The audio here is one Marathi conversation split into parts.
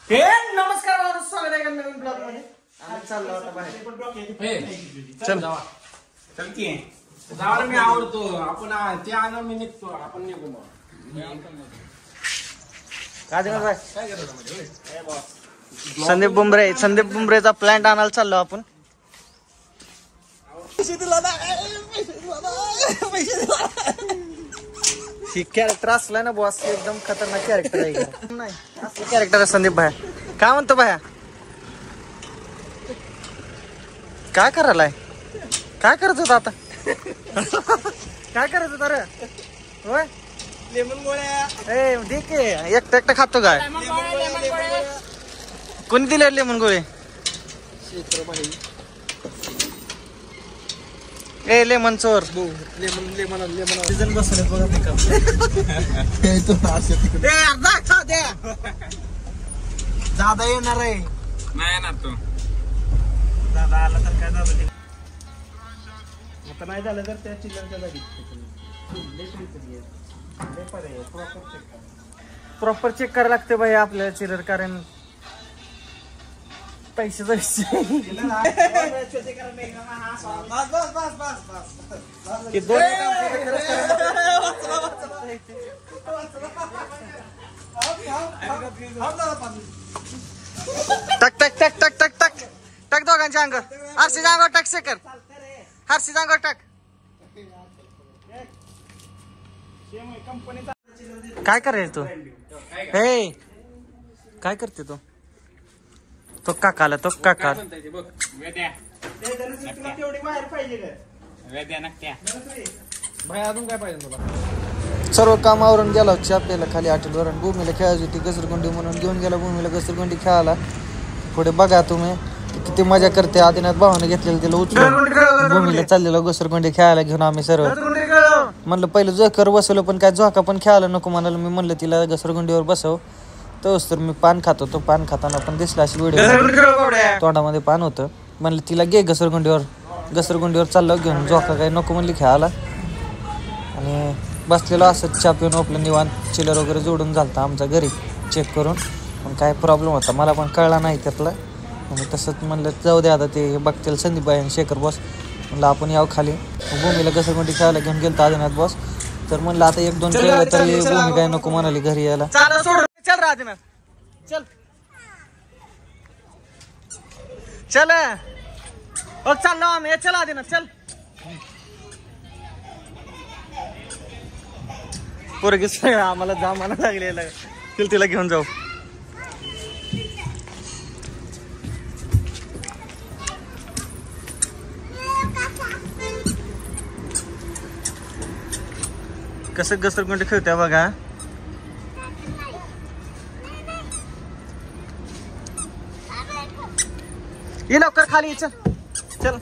हे नमस्कार स्वागत आहे नवीन ब्लॉग मध्ये. आम्ही चाललो आता बाहेर. चल चल की जाऊ. मी आवडतो आपण ते आणा मी निघतो आपण निघू मग. काय भाई काय करायचं संदीप बुमरेचा प्लॅन्ट आणायला चाललो आपण. ही कॅरेक्टर असलाय ना बॉस एकदम खतरनाक कॅरेक्टर आहे. नाही असलं कॅरेक्टर आहे संदीप भाया. काय म्हणतो भाया? काय करायलाय? काय करत होता आता? काय करत होता रे? होय लेमन गोळ्या. ए ठीक आहे. एकटा खातो काय? कोणी दिले लेमन गोळे? ए लेमन चोर. लेमन सीजन बसले बघा ते काम. दादा येणार आहे. नाही ना तो दादा आला तर काय दादा आता नाही झालं तर त्या चिल्लरच्या जागी प्रॉपर चेक करायला लागते भाई आपल्याला चिल्लर. कारण पैशाचा विषय टक टक टक टक टक टक टक दोघांच्या अंगावर. हर्षीच्या अंगावर टक शेकर. हर्षीच्या अंगावर टक. काय करायचं तू? हे काय करते तू? तो काकाला तो काका भाई अजून काय पाहिजे तुला? सर्व कामावरून गेला चहा प्यायला खाली हॉटेलवर. भूमीला खेळायची होती घसरगुंडी म्हणून घेऊन गेला भूमीला घसरगुंडी खेळायला. पुढे बघा तुम्ही किती मजा करते. आदिनाथ भावाने घेतलेलं तिला उचलून भूमीला चाललेलो घसरगुंडी खेळायला घेऊन आम्ही सर्व. म्हणलं पहिलं जोकर बसवलं पण काय झोका पण खेळायला नको म्हणाल. मी म्हणलं तिला घसरगुंडीवर बसव. तोच तर मी पान खात होतो. पान खाताना पण दिसला अशी व्हिडिओ तोंडामध्ये पान होतं. म्हणलं तिला घे घसरगुंडीवर चाललं घेऊन. झोका काय नको म्हणली खेळायला. आणि बसलेलो असं चहा पिऊन आपलं निवांत. चिलर वगैरे जोडून झालता आमचा घरी चेक करून. पण काय प्रॉब्लेम होता मला पण कळला नाही त्यातला. आणि तसंच म्हणलं जाऊ दे आता ते बघतील संदीप भाई आणि शेखर बॉस. म्हणलं आपण यावं खाली. भूमीला घसरगुंडी खेळायला घेऊन गेलो आदिनाथ बॉस. तर म्हणलं आता 1-2 खेळलं तरी भूमी काय नको म्हणाली घरी यायला. चल आदिनाथ चल चल चाललो आम्ही. चल आदिनाथ चल. पोरगी आम्हाला जा म्हणा लागलेला. तिला घेऊन जाऊ. कसं घसरगुंडी खेळत्या बघा. ये लवकर खाली चल चल.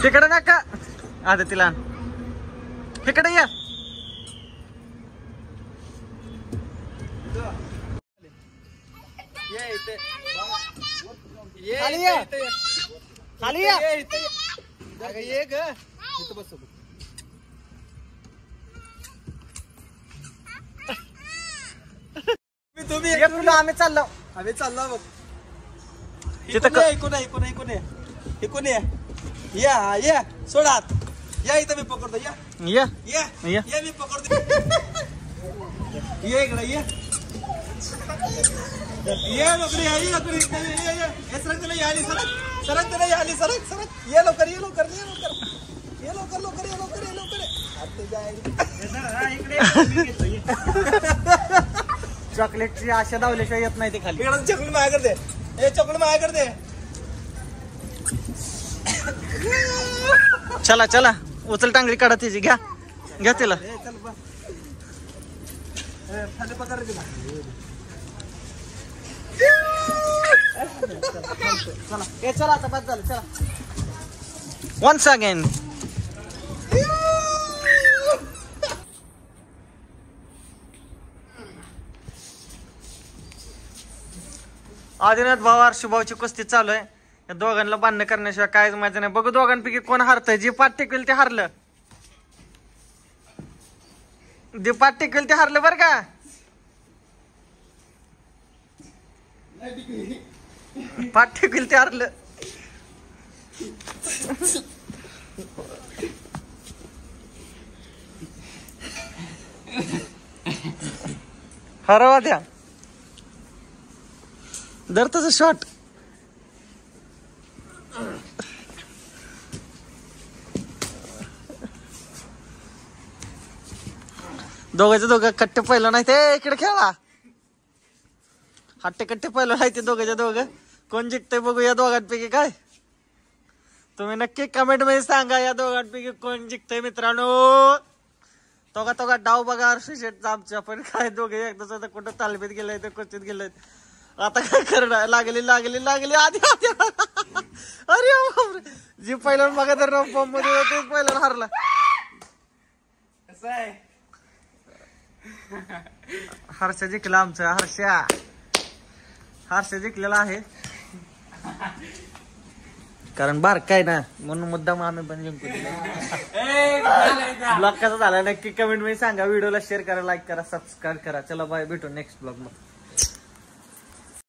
तिकडे नका आता तिला तिकडे या. खाली या खाली या. ये ग बस. आम्ही चाललो बघ. इकडे या सोडात या. इथं मी पकडतो. या मी पकडतो. ये इकडे ये लवकर. सरक त्याला याली सरक. ये लवकर चॉकलेटची आशा दावल्याशिवाय येत नाही ते खाली. चॉकलेट माया करते. चला चला उचल टांगडी काढा तिची. घ्या तिला. चला आता बस झालं. चला वन्स अगेन. आदिनाथ भाऊ अर्शुभाऊची कुस्ती चालू आहे. या दोघांना बांधणं करण्याशिवाय कायच माहिती नाही. बघू दोघांपैकी कोण हारतंय. जे पाठ टेकवेल ते हारलं. जे पाठ टेकल ते हारलं बरं का. पाठ टेकल ते हारलं. हरवा द्या दर तसं शॉट. दोघं कट्टे पहिलं नाही ते इकडे खेळा. हट्टे कट्टे पहिलं नाही ते दोघं. कोण जिंकतंय बघू या दोघांपैकी. काय तुम्ही नक्की कमेंट मध्ये सांगा या दोघांपैकी कोण जिंकतंय मित्रांनो. दोघा डाव बघा हर्षशेट आमच्या. पण काय दोघे एकदा कुठं तालमीत गेलाय तर क्वचित गेलाय. आता काय करणार. लागली आधी अरे बापरे. जी पहिला बघा तर पंप मध्ये तेच पहिला हारला. कसं आहे हर्ष जिंकला आमचा. हर्ष जिंकलेला आहे कारण बार काय ना म्हणून मुद्दाम आम्ही पण जिंकू. ब्लॉग कसा झाला नक्की कमेंट मध्ये सांगा. व्हिडिओला शेअर करा, लाईक करा, सबस्क्राईब करा. चला बाय, भेटू नेक्स्ट ब्लॉग मध्ये.